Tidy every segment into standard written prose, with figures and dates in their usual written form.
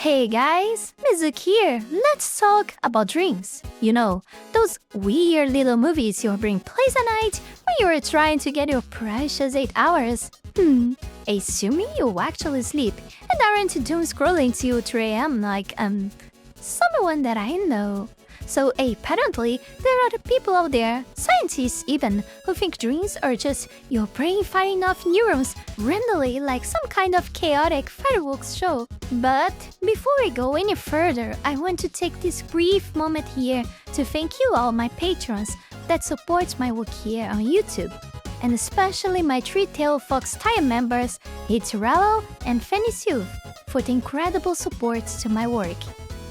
Hey guys, Mizuki here. Let's talk about dreams. You know, those weird little movies your brain plays at night when you're trying to get your precious 8 hours. Assuming you actually sleep and aren't doom scrolling till 3 a.m. like, someone that I know. So apparently, there are people out there, scientists even, who think dreams are just your brain firing off neurons randomly like some kind of chaotic fireworks show. But before we go any further, I want to take this brief moment here to thank you all my patrons that support my work here on YouTube. And especially my Three-Tailed Fox Tier members, Heath Rowell and Fenny Sylvy, for the incredible support to my work.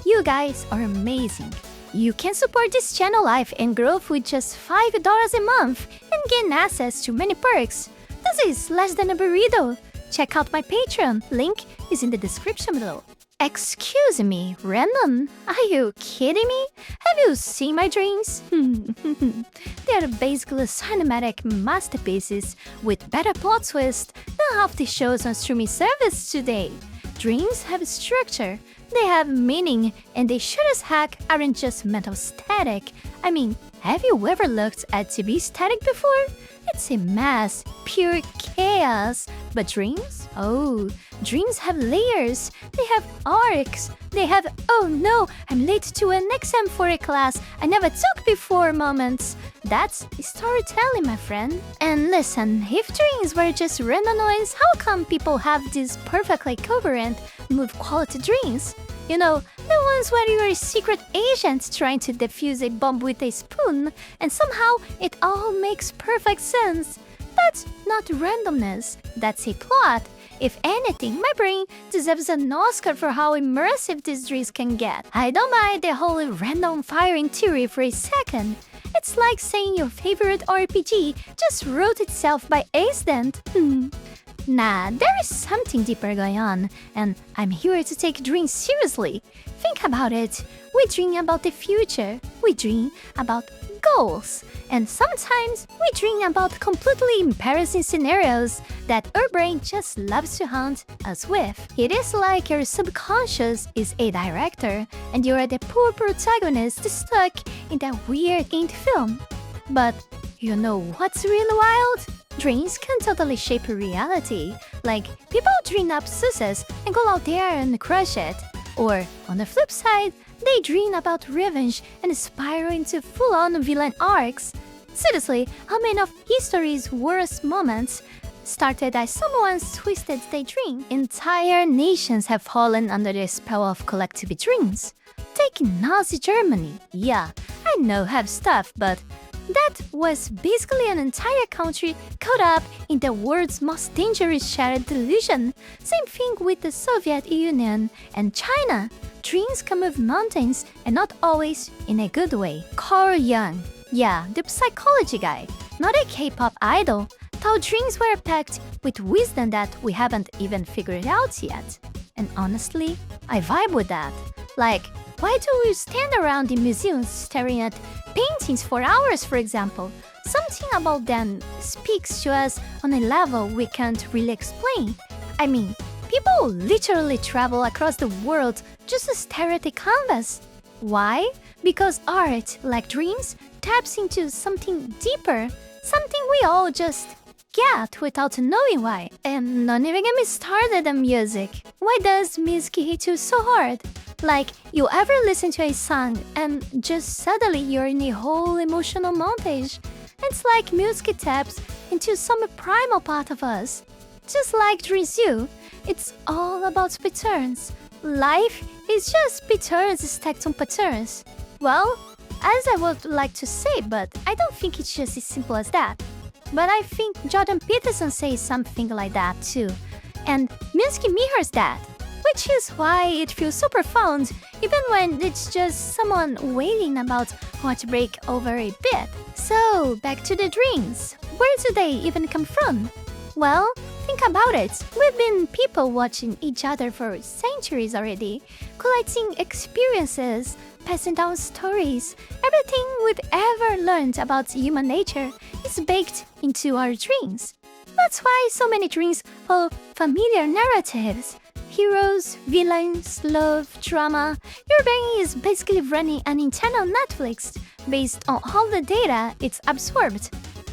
You guys are amazing. You can support this channel life and growth with just $5 a month and gain access to many perks. This is less than a burrito. Check out my Patreon, link is in the description below. Excuse me, random? Are you kidding me? Have you seen my dreams? They are basically cinematic masterpieces with better plot twists than half the shows on streaming service today. Dreams have structure, they have meaning, and they sure as heck aren't just mental static. I mean, have you ever looked at TV static before? It's a mess, pure chaos. But dreams? Oh, dreams have layers, they have arcs, they have "oh no, I'm late to an exam for a class I never took before" moments. That's storytelling, my friend. And listen, if dreams were just random noise, how come people have these perfectly coherent, smooth quality dreams? You know, the ones where you're a secret agent trying to defuse a bomb with a spoon, and somehow it all makes perfect sense. That's not randomness, that's a plot. If anything, my brain deserves an Oscar for how immersive these dreams can get. I don't buy the whole random firing theory for a second. It's like saying your favorite RPG just wrote itself by accident. Nah, there is something deeper going on, and I'm here to take dreams seriously. Think about it. We dream about the future. We dream about goals. And sometimes we dream about completely embarrassing scenarios that our brain just loves to haunt us with. It is like your subconscious is a director, and you're the poor protagonist stuck in that weird indie film. But you know what's really wild? Dreams can totally shape reality. Like, people dream up success and go out there and crush it. Or, on the flip side, they dream about revenge and spiral into full-on villain arcs. Seriously, how many of history's worst moments started as someone's twisted daydream? Entire nations have fallen under the spell of collective dreams. Take Nazi Germany. Yeah, I know have stuff, but that was basically an entire country caught up in the world's most dangerous shared delusion. Same thing with the Soviet Union and China. Dreams can move mountains, and not always in a good way. Carl Jung, yeah, the psychology guy, not a K-pop idol, thought dreams were packed with wisdom that we haven't even figured out yet. And honestly, I vibe with that. Like, why do we stand around in museums staring at paintings for hours, for example? Something about them speaks to us on a level we can't really explain. I mean, people literally travel across the world just to stare at a canvas. Why? Because art, like dreams, taps into something deeper, something we all just get without knowing why. And not even get me started on music. Why does music hit you so hard? Like, you ever listen to a song and just suddenly you're in a whole emotional montage? It's like music taps into some primal part of us. Just like dreams you, it's all about patterns. Life is just patterns stacked on patterns. Well, as I would like to say, but I don't think it's just as simple as that. But I think Jordan Peterson says something like that too. And music mirrors that. Which is why it feels so profound, even when it's just someone wailing about heartbreak over a bit. So, back to the dreams. Where do they even come from? Well, think about it. We've been people watching each other for centuries already, collecting experiences, passing down stories. Everything we've ever learned about human nature is baked into our dreams. That's why so many dreams follow familiar narratives. heroes, villains, love, drama. Your brain is basically running an internal Netflix based on all the data it's absorbed.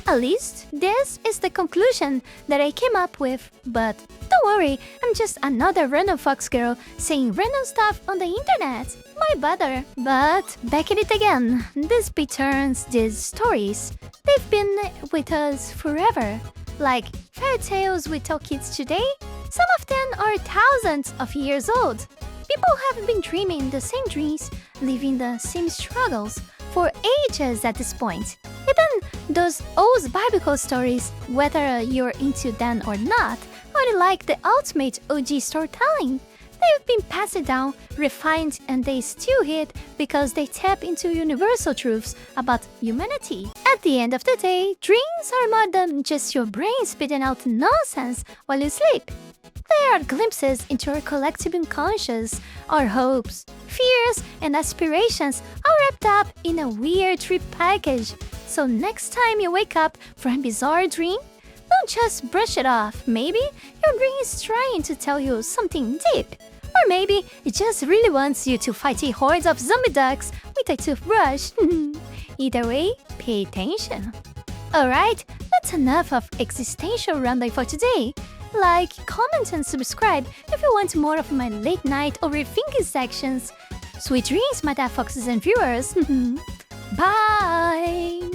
At least, this is the conclusion that I came up with. But don't worry, I'm just another random fox girl saying random stuff on the internet. Why bother? But back at it again. These patterns, these stories, they've been with us forever. Like fairy tales we tell kids today, some of them are thousands of years old. People have been dreaming the same dreams, living the same struggles for ages at this point. Even those old biblical stories, whether you're into them or not, are like the ultimate OG storytelling. They've been passed down, refined, and they still hit because they tap into universal truths about humanity. At the end of the day, dreams are more than just your brain spitting out nonsense while you sleep. They are glimpses into our collective unconscious, our hopes, fears, and aspirations all wrapped up in a weird trip package. So next time you wake up from a bizarre dream, don't just brush it off. Maybe your dream is trying to tell you something deep. Or maybe it just really wants you to fight a horde of zombie ducks with a toothbrush. Either way, pay attention. Alright, that's enough of existential rundown for today. Like, comment and subscribe if you want more of my late night overthinking sections. Sweet dreams, my dad foxes and viewers. Bye!